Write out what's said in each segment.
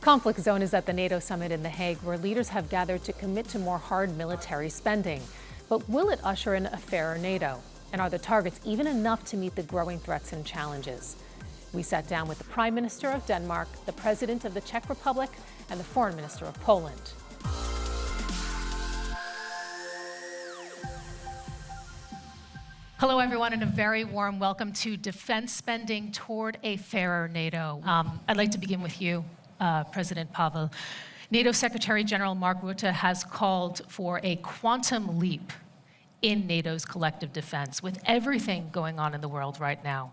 Conflict Zone is at the NATO summit in The Hague, where leaders have gathered to commit to more hard military spending. But will it usher in a fairer NATO? And are the targets even enough to meet the growing threats and challenges? We sat down with the Prime Minister of Denmark, the President of the Czech Republic, and the Foreign Minister of Poland. Hello, everyone, and a very warm welcome to Defense Spending Toward a Fairer NATO. I'd like to begin with you, President Pavel. NATO Secretary General Mark Rutte has called for a quantum leap in NATO's collective defense with everything going on in the world right now.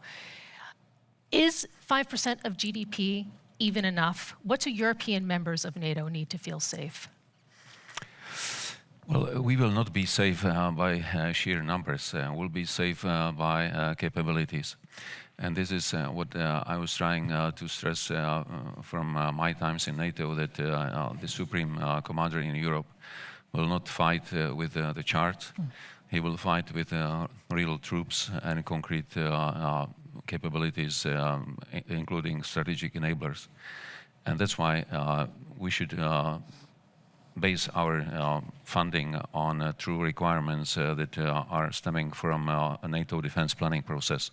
Is 5% of GDP even enough? What do European members of NATO need to feel safe? Well, we will not be safe by sheer numbers. We'll be safe by capabilities. And this is what I was trying to stress from my times in NATO, that the Supreme Commander in Europe will not fight with the charts. He will fight with real troops and concrete capabilities, including strategic enablers. And that's why we should base our funding on true requirements that are stemming from a NATO defense planning process.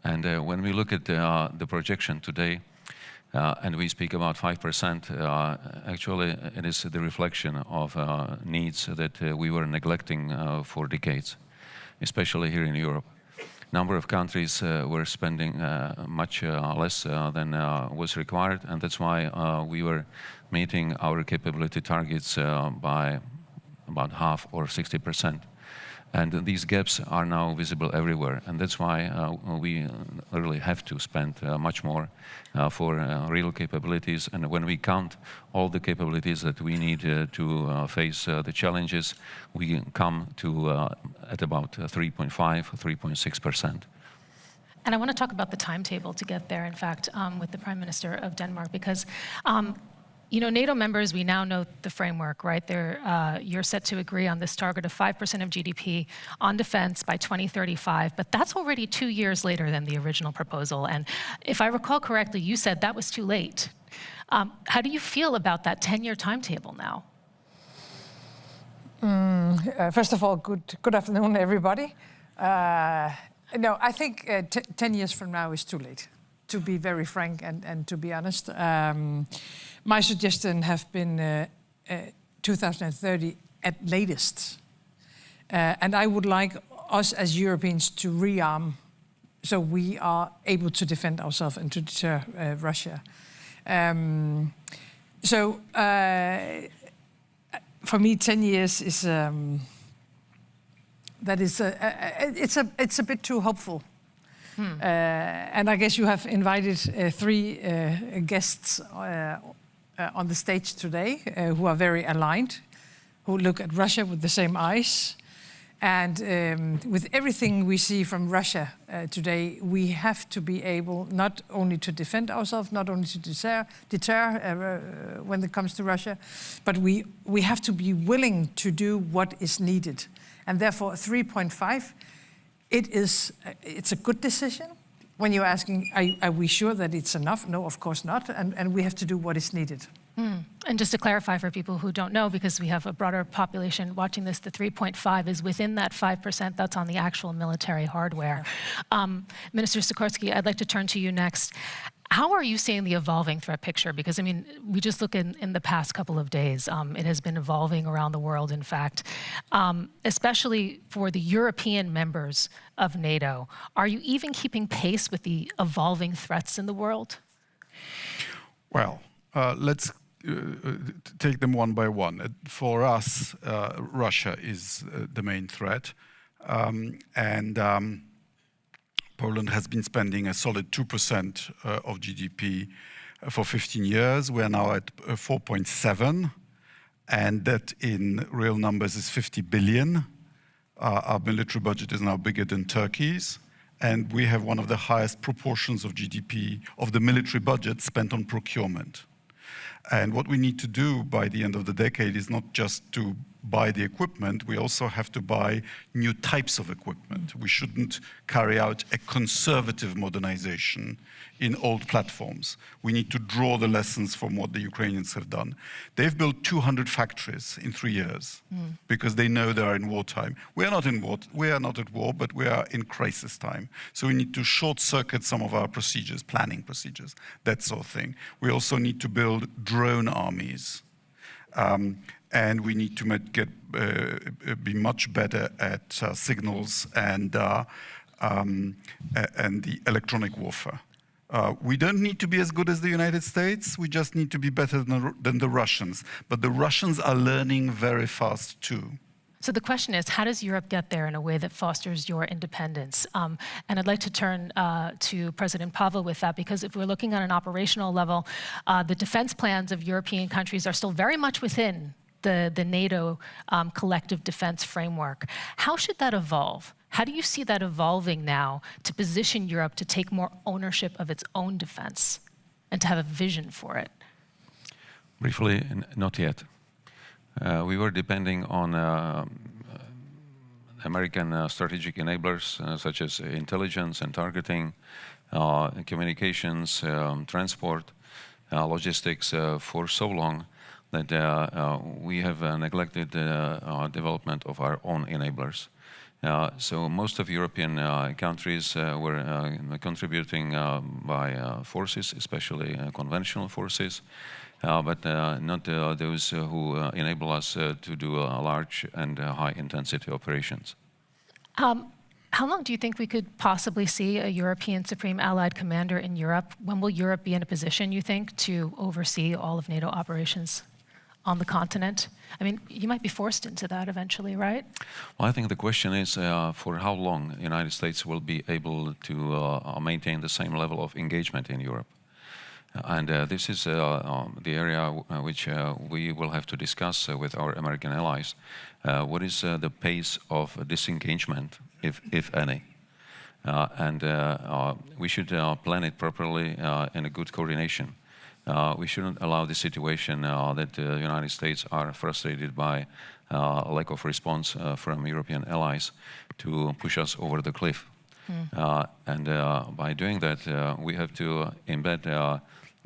And when we look at the projection today, and we speak about 5%, actually it is the reflection of needs that we were neglecting for decades, especially here in Europe. Number of countries were spending much less than was required, and that's why we were meeting our capability targets by about half or 60%. And these gaps are now visible everywhere, and that's why we really have to spend much more for real capabilities. And when we count all the capabilities that we need to face the challenges, we come to at about 3.5, 3.6%. And I want to talk about the timetable to get there, in fact, with the Prime Minister of Denmark, because you know, NATO members, we now know the framework, right? You're set to agree on this target of 5% of GDP on defense by 2035, but that's already 2 years later than the original proposal. And if I recall correctly, you said that was too late. How do you feel about that 10-year timetable now? First of all, good afternoon, everybody. No, I think 10 years from now is too late, to be very frank and to be honest. My suggestion have been 2030 at latest. And I would like us as Europeans to rearm so we are able to defend ourselves and to deter Russia. For me, 10 years is it's a bit too hopeful. And I guess you have invited 3 guests on the stage today who are very aligned, who look at Russia with the same eyes. And with everything we see from Russia today, we have to be able not only to defend ourselves, not only to deter when it comes to Russia, but we have to be willing to do what is needed. And therefore 3.5, it's a good decision. When you're asking, are we sure that it's enough? No, of course not. And we have to do what is needed. And just to clarify for people who don't know, because we have a broader population watching this, the 3.5 is within that 5%. That's on the actual military hardware. Minister Sikorski, I'd like to turn to you next. How are you seeing the evolving threat picture? Because, I mean, we just look in the past couple of days. It has been evolving around the world, in fact, especially for the European members of NATO. Are you even keeping pace with the evolving threats in the world? Well, let's take them one by one. For us, Russia is the main threat. Poland has been spending a solid 2% of GDP for 15 years. We're now at 4.7, and that in real numbers is 50 billion. Our military budget is now bigger than Turkey's, and we have one of the highest proportions of GDP of the military budget spent on procurement. And what we need to do by the end of the decade is not just to buy the equipment, we also have to buy new types of equipment. We shouldn't carry out a conservative modernization in old platforms. We need to draw the lessons from what the Ukrainians have done. They've built 200 factories in 3 years because they know they are in wartime. We are not in war. We are not at war, but we are in crisis time. So we need to short-circuit some of our procedures, planning procedures, that sort of thing. We also need to build drone armies. And we need to be much better at signals and the electronic warfare. We don't need to be as good as the United States. We just need to be better than the Russians. But the Russians are learning very fast too. So the question is, how does Europe get there in a way that fosters your independence? And I'd like to turn to President Pavel with that, because if we're looking at an operational level, the defense plans of European countries are still very much within the NATO collective defense framework. How should that evolve? How do you see that evolving now to position Europe to take more ownership of its own defense and to have a vision for it? Briefly, not yet. We were depending on American strategic enablers such as intelligence and targeting, communications, transport, logistics for so long that we have neglected development of our own enablers. So most of European countries were contributing by forces, especially conventional forces, but not those who enable us to do large and high-intensity operations. How long do you think we could possibly see a European Supreme Allied Commander in Europe? When will Europe be in a position, you think, to oversee all of NATO operations on the continent? I mean, you might be forced into that eventually, right? Well, I think the question is for how long the United States will be able to maintain the same level of engagement in Europe. And this is the area which we will have to discuss with our American allies. What is the pace of disengagement, if any? And we should plan it properly in a good coordination. We shouldn't allow the situation that the United States are frustrated by lack of response from European allies to push us over the cliff. And by doing that, we have to embed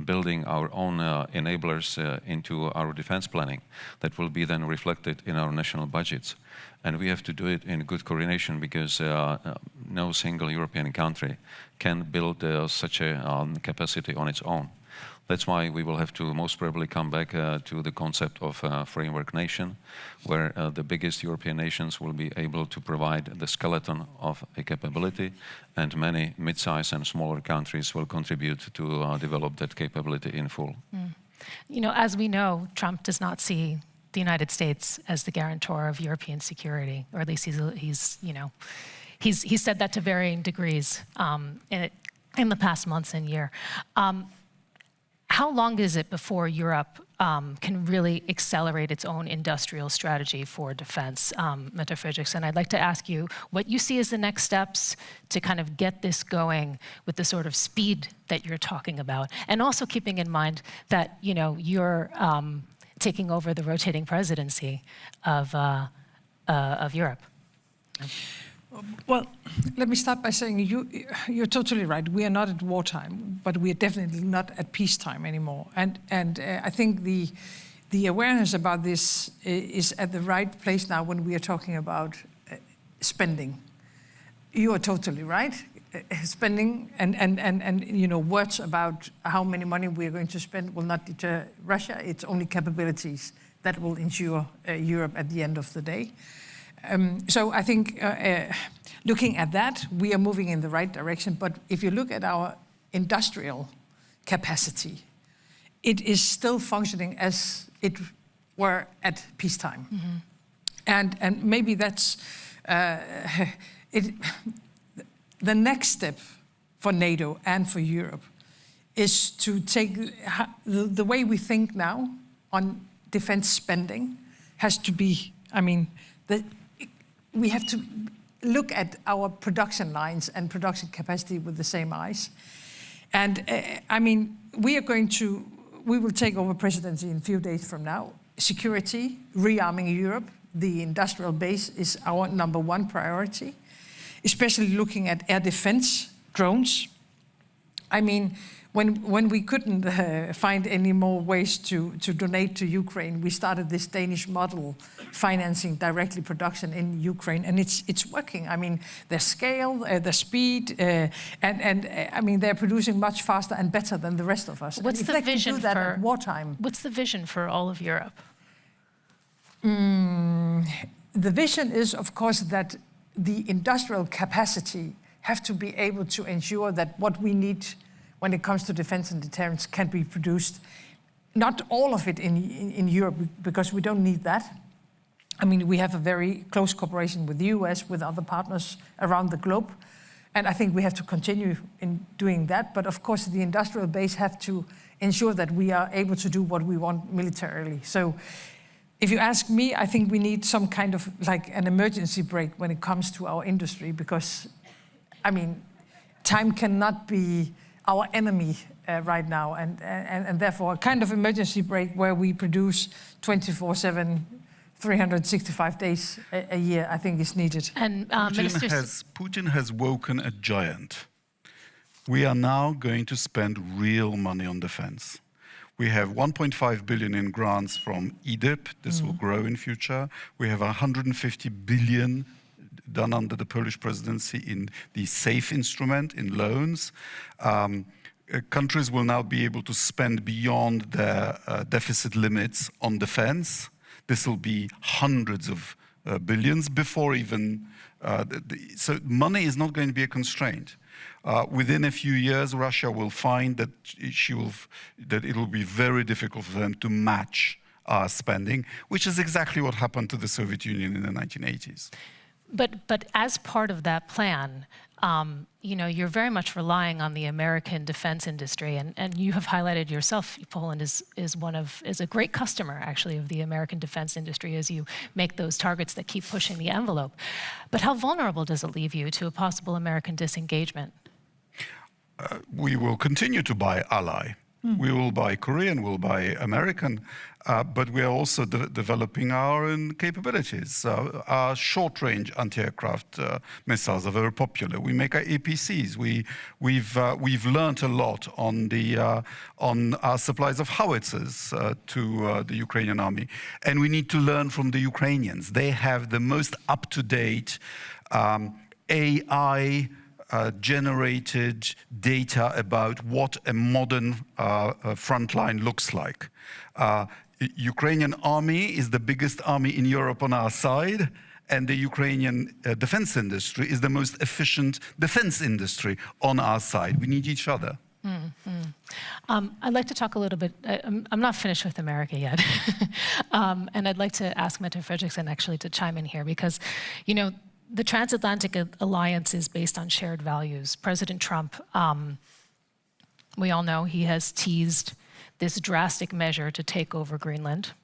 building our own enablers into our defense planning that will be then reflected in our national budgets. And we have to do it in good coordination because no single European country can build such a capacity on its own. That's why we will have to most probably come back to the concept of framework nation, where the biggest European nations will be able to provide the skeleton of a capability, and many mid-sized and smaller countries will contribute to develop that capability in full. You know, as we know, Trump does not see the United States as the guarantor of European security, or at least he's said that to varying degrees in the past months and year. How long is it before Europe can really accelerate its own industrial strategy for defense? Mette Frederiksen, I'd like to ask you what you see as the next steps to kind of get this going with the sort of speed that you're talking about, and also keeping in mind that you're taking over the rotating presidency of Europe. Well, let me start by saying you're totally right. We are not at wartime, but we are definitely not at peacetime anymore. And I think the awareness about this is at the right place now when we are talking about spending. You are totally right. Spending and words about how many money we are going to spend will not deter Russia. It's only capabilities that will ensure Europe at the end of the day. So I think looking at that, we are moving in the right direction. But if you look at our industrial capacity, it is still functioning as it were at peacetime. And maybe that's it. The next step for NATO and for Europe is to take the way we think now on defense spending has to be, we have to look at our production lines and production capacity with the same eyes. And we will take over presidency in a few days from now. Security, rearming Europe, the industrial base is our number one priority, especially looking at air defense drones. I mean, when we couldn't find any more ways to donate to Ukraine, we started this Danish model financing directly production in Ukraine, and it's working. I mean, their scale, their speed, and I mean, they're producing much faster and better than the rest of us. What's the vision do that for at wartime? What's the vision for all of Europe? The vision is, of course, that the industrial capacity have to be able to ensure that what we need when it comes to defense and deterrence can be produced. Not all of it in Europe, because we don't need that. I mean, we have a very close cooperation with the US, with other partners around the globe. And I think we have to continue in doing that. But of course, the industrial base have to ensure that we are able to do what we want militarily. So if you ask me, I think we need some kind of like an emergency brake when it comes to our industry, because, I mean, time cannot be our enemy right now, and therefore a kind of emergency brake where we produce 24/7, 365 days a year, I think is needed. And Putin has woken a giant. We are now going to spend real money on defense. We have 1.5 billion in grants from EDIP. This will grow in future. We have 150 billion done under the Polish presidency in the SAFE instrument, in loans. Countries will now be able to spend beyond their deficit limits on defense. This will be hundreds of billions before even... so money is not going to be a constraint. Within a few years, Russia will find that it will be very difficult for them to match our spending, which is exactly what happened to the Soviet Union in the 1980s. But as part of that plan, you know, you're very much relying on the American defense industry, and you have highlighted yourself, Poland is a great customer, actually, of the American defense industry as you make those targets that keep pushing the envelope. But how vulnerable does it leave you to a possible American disengagement? We will continue to buy ally. We will buy Korean, we'll buy American, but we are also developing our own capabilities. Our short-range anti-aircraft missiles are very popular. We make our APCs. We've learned a lot on our supplies of howitzers to the Ukrainian army, and we need to learn from the Ukrainians. They have the most up-to-date AI generated data about what a modern front line looks like. Ukrainian army is the biggest army in Europe on our side, and the Ukrainian defense industry is the most efficient defense industry on our side. We need each other. I'd like to talk a little bit, I'm not finished with America yet, and I'd like to ask Mette Frederiksen actually to chime in here, because, you know, the transatlantic alliance is based on shared values. President Trump, we all know he has teased this drastic measure to take over Greenland.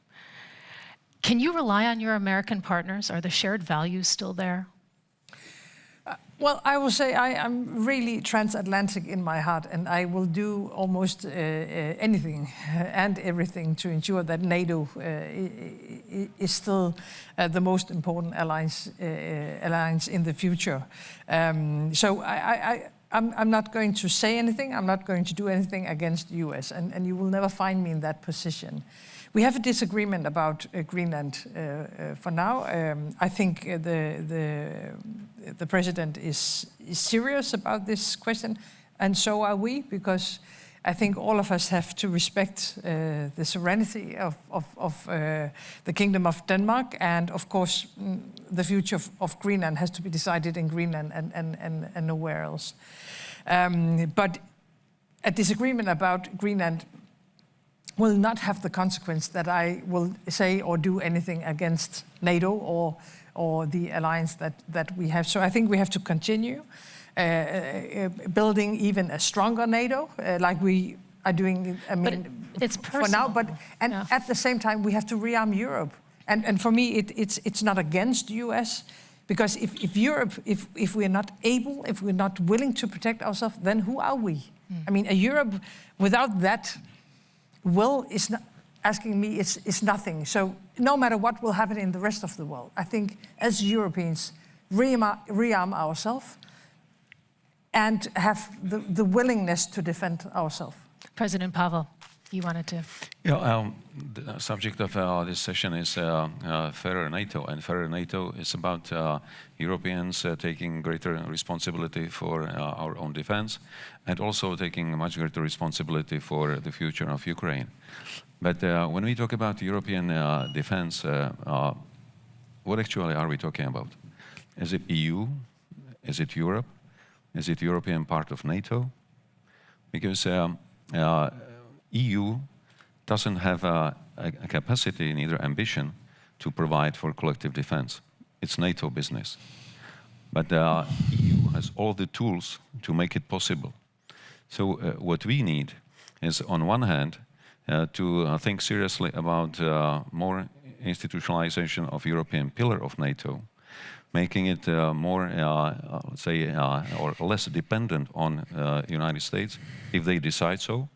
Can you rely on your American partners? Are the shared values still there? Well, I will say I'm really transatlantic in my heart, and I will do almost anything and everything to ensure that NATO is still the most important alliance in the future. So I'm not going to say anything. I'm not going to do anything against the US, and you will never find me in that position. We have a disagreement about Greenland for now. I think the president is serious about this question, and so are we, because I think all of us have to respect the sovereignty of the Kingdom of Denmark, and of course the future of Greenland has to be decided in Greenland and nowhere else. But a disagreement about Greenland will not have the consequence that I will say or do anything against NATO or the alliance that we have. So I think we have to continue building even a stronger NATO, like we are doing. I mean, it's for now. But at the same time, we have to rearm Europe. And for me, it's not against the US, because if Europe, if we're not able, if we're not willing to protect ourselves, then who are we? I mean, a Europe without that will is not. asking me, it's nothing. So no matter what will happen in the rest of the world, I think as Europeans, rearm ourselves and have the willingness to defend ourselves. President Pavel, you wanted to. Yeah, the subject of this session is fairer NATO, and fairer NATO is about Europeans taking greater responsibility for our own defense, and also taking much greater responsibility for the future of Ukraine. But when we talk about European defense, what actually are we talking about? Is it EU? Is it Europe? Is it European part of NATO? Because EU doesn't have a capacity, neither ambition, to provide for collective defense. It's NATO business. But EU has all the tools to make it possible. So what we need is, on one hand, to think seriously about more institutionalization of European pillar of NATO, making it more, let's say, or less dependent on United States, if they decide so,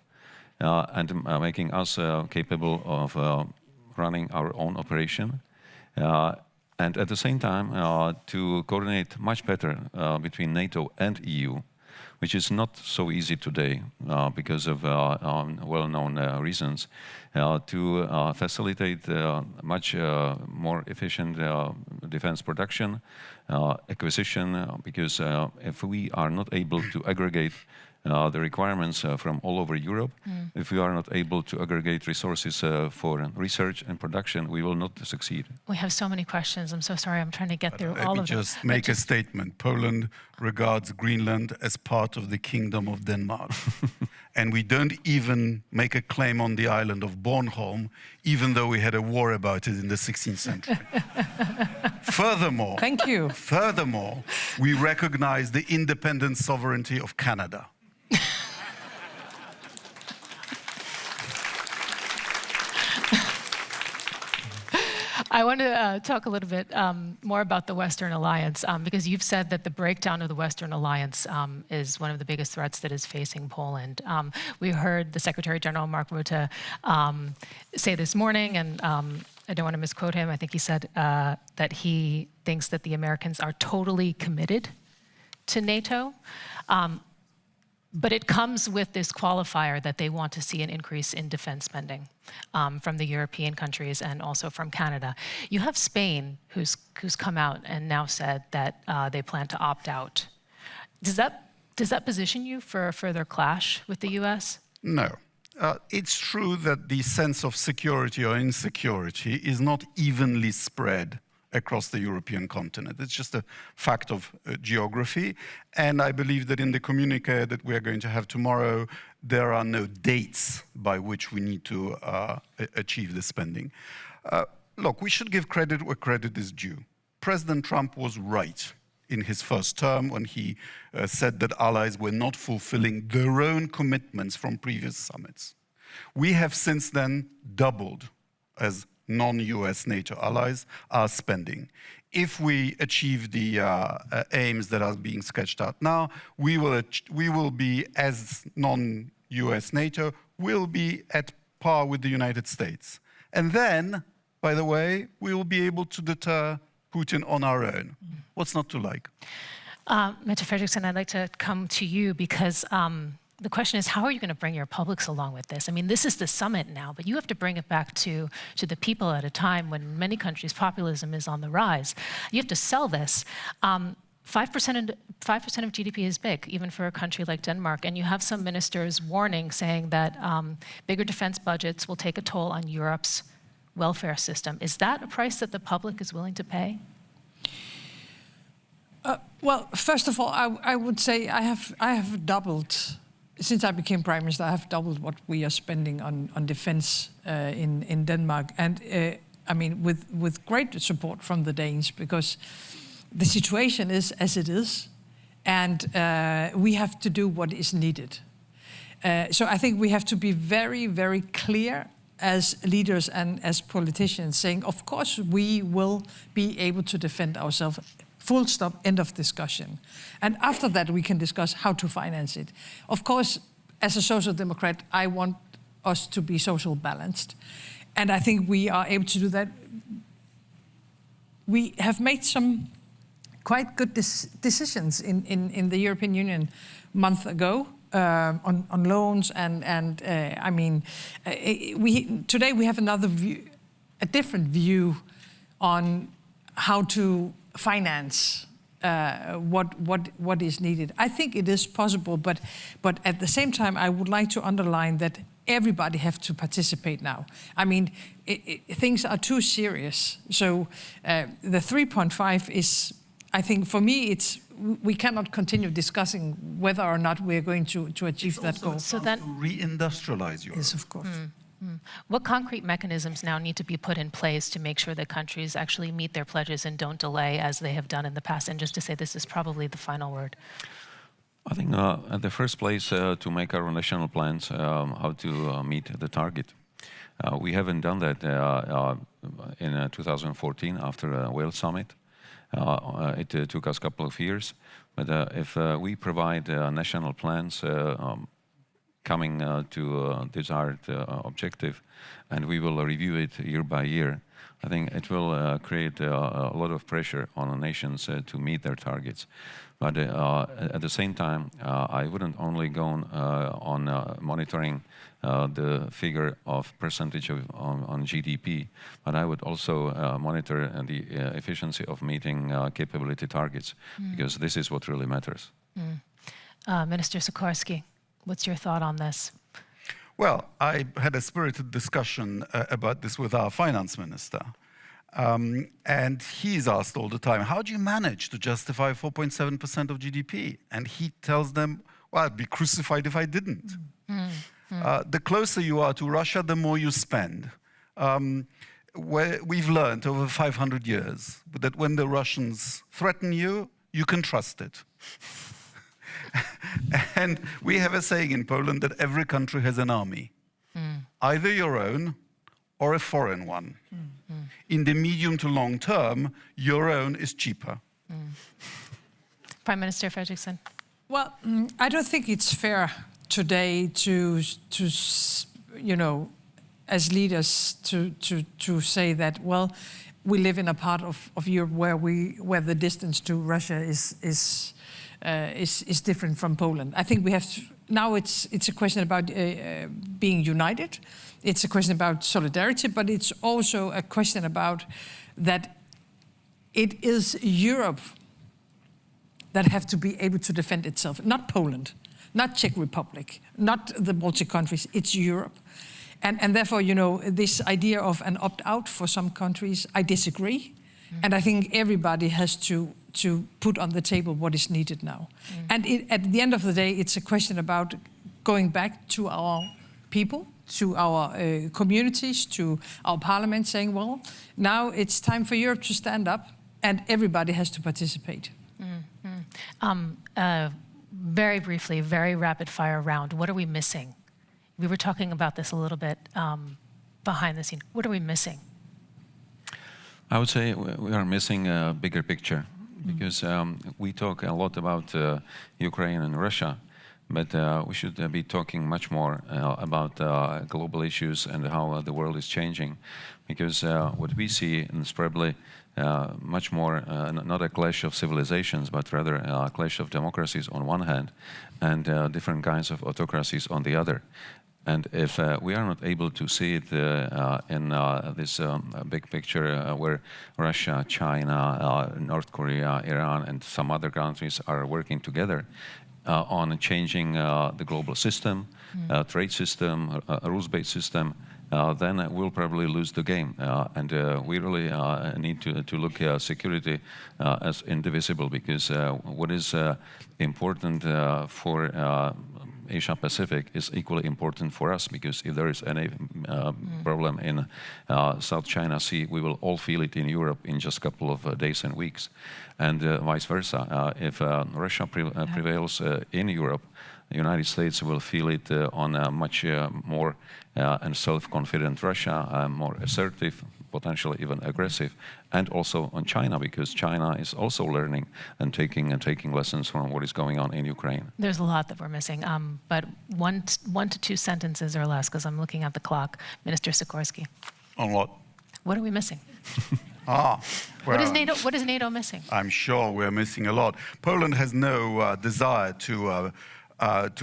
and making us capable of running our own operation. And at the same time, to coordinate much better between NATO and EU, which is not so easy today because of well-known reasons, to facilitate much more efficient defense production, acquisition, because if we are not able to aggregate the requirements from all over Europe, if we are not able to aggregate resources for research and production, we will not succeed. We have so many questions. I'm so sorry. I'm trying to get through all of them. Let me just make a statement. Poland regards Greenland as part of the Kingdom of Denmark. And we don't even make a claim on the island of Bornholm, even though we had a war about it in the 16th century. Furthermore, thank you. Furthermore, we recognize the independent sovereignty of Canada. I want to talk a little bit more about the Western Alliance, because you've said that the breakdown of the Western Alliance is one of the biggest threats that is facing Poland. We heard the Secretary General, Mark Rutte, say this morning, and I don't want to misquote him, I think he said that he thinks that the Americans are totally committed to NATO. But it comes with this qualifier that they want to see an increase in defense spending from the European countries and also from Canada. You have Spain, who's come out and now said that they plan to opt out. Does that position you for a further clash with the US? No. It's true that the sense of security or insecurity is not evenly spread across the European continent. It's just a fact of geography. And I believe that in the communique that we are going to have tomorrow, there are no dates by which we need to achieve the spending. Look, we should give credit where credit is due. President Trump was right in his first term when he said that allies were not fulfilling their own commitments from previous summits. We have since then doubled, as non-US NATO allies, our spending. If we achieve the aims that are being sketched out now, we will be, as non-US NATO, will be at par with the United States. And then, by the way, we will be able to deter Putin on our own. What's not to like? Mette Frederiksen, I'd like to come to you because the question is, how are you going to bring your publics along with this? I mean, this is the summit now, but you have to bring it back to the people at a time when many countries' populism is on the rise. You have to sell this. 5% of GDP is big, even for a country like Denmark, and you have some ministers warning, saying that bigger defense budgets will take a toll on Europe's welfare system. Is that a price that the public is willing to pay? Well, first of all, I would say I have doubled. Since I became Prime Minister, I have doubled what we are spending on defense in Denmark. And I mean, with great support from the Danes, because the situation is as it is, and we have to do what is needed. So I think we have to be very, very clear as leaders and as politicians, saying, of course, we will be able to defend ourselves. Full stop, end of discussion. And after that, we can discuss how to finance it. Of course, as a social democrat, I want us to be social balanced. And I think we are able to do that. We have made some quite good decisions in the European Union a month ago on loans, and I mean, today we have another view, a different view on how to finance what is needed. I think it is possible, but at the same time, I would like to underline that everybody have to participate now. I mean, things are too serious. So the 3.5 is, I think, for me, we cannot continue discussing whether or not we are going to achieve that goal. So then, to reindustrialize Europe. Yes, of course. What concrete mechanisms now need to be put in place to make sure that countries actually meet their pledges and don't delay as they have done in the past? And just to say, this is probably the final word. I think at the first place to make our national plans how to meet the target. We haven't done that in 2014 after the Wales summit. It took us a couple of years, but if we provide national plans coming to desired objective, and we will review it year by year, I think it will create a lot of pressure on the nations to meet their targets. But at the same time, I wouldn't only go on monitoring the figure of percentage on GDP, but I would also monitor the efficiency of meeting capability targets, because this is what really matters. Minister Sikorski, what's your thought on this? Well, I had a spirited discussion about this with our finance minister. And he's asked all the time, how do you manage to justify 4.7% of GDP? And he tells them, well, I'd be crucified if I didn't. The closer you are to Russia, the more you spend. We've learned over 500 years that when the Russians threaten you, you can trust it. And we have a saying in Poland that every country has an army, either your own or a foreign one. In the medium to long term, your own is cheaper. Prime Minister Frederiksen. Well, I don't think it's fair today to you know, as leaders to say that, well, we live in a part of Europe where the distance to Russia is different from Poland. I think we have to, now it's a question about being united. It's a question about solidarity, but it's also a question about that it is Europe that have to be able to defend itself, not Poland, not Czech Republic, not the Baltic countries, it's Europe. And therefore, you know, this idea of an opt-out for some countries, I disagree. And I think everybody has to put on the table what is needed now. And at the end of the day, it's a question about going back to our people, to our communities, to our parliament, saying, well, now it's time for Europe to stand up and everybody has to participate. Very briefly, very rapid fire round. What are we missing? We were talking about this a little bit behind the scene. What are we missing? I would say we are missing a bigger picture, because we talk a lot about Ukraine and Russia, but we should be talking much more about global issues and how the world is changing, because what we see is probably much more not a clash of civilizations, but rather a clash of democracies on one hand and different kinds of autocracies on the other. And if we are not able to see it in this big picture where Russia, China, North Korea, Iran, and some other countries are working together on changing the global system, trade system, rules-based system, then we'll probably lose the game. And we really need to look at security as indivisible, because what is important for Asia-Pacific is equally important for us, because if there is any problem in South China Sea, we will all feel it in Europe in just a couple of days and weeks, and vice versa. If Russia prevails in Europe, the United States will feel it on a much more and self-confident Russia, more assertive, potentially even aggressive, and also on China, because China is also learning and taking lessons from what is going on in Ukraine. There's a lot that we're missing, but one to two sentences or less, because I'm looking at the clock. Minister Sikorski. On what? What are we missing? Well, What is NATO missing? I'm sure we're missing a lot. Poland has no desire to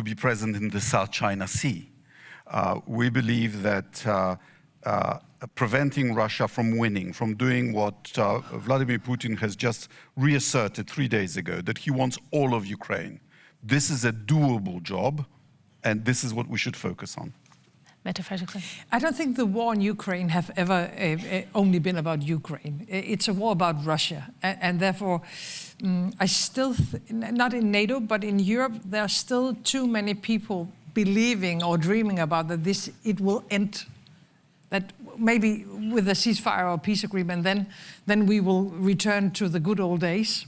be present in the South China Sea. We believe that preventing Russia from winning, from doing what Vladimir Putin has just reasserted 3 days ago, that he wants all of Ukraine. This is a doable job, and this is what we should focus on. I don't think the war in Ukraine have ever only been about Ukraine. It's a war about Russia. And therefore, I still, not in NATO, but in Europe, there are still too many people believing or dreaming about that it will end. That maybe with a ceasefire or peace agreement, then we will return to the good old days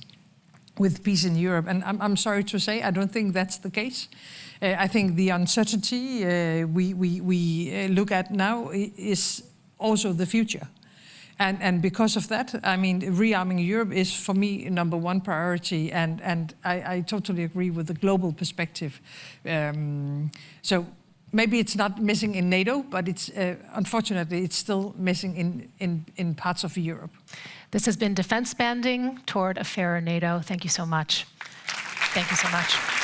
with peace in Europe. And I'm sorry to say, I don't think that's the case. I think the uncertainty we look at now is also the future. And because of that, I mean, rearming Europe is, for me, number one priority. And I totally agree with the global perspective. So maybe it's not missing in NATO, but it's unfortunately, it's still missing in parts of Europe. This has been Defense Banding toward a fairer NATO. Thank you so much. Thank you so much.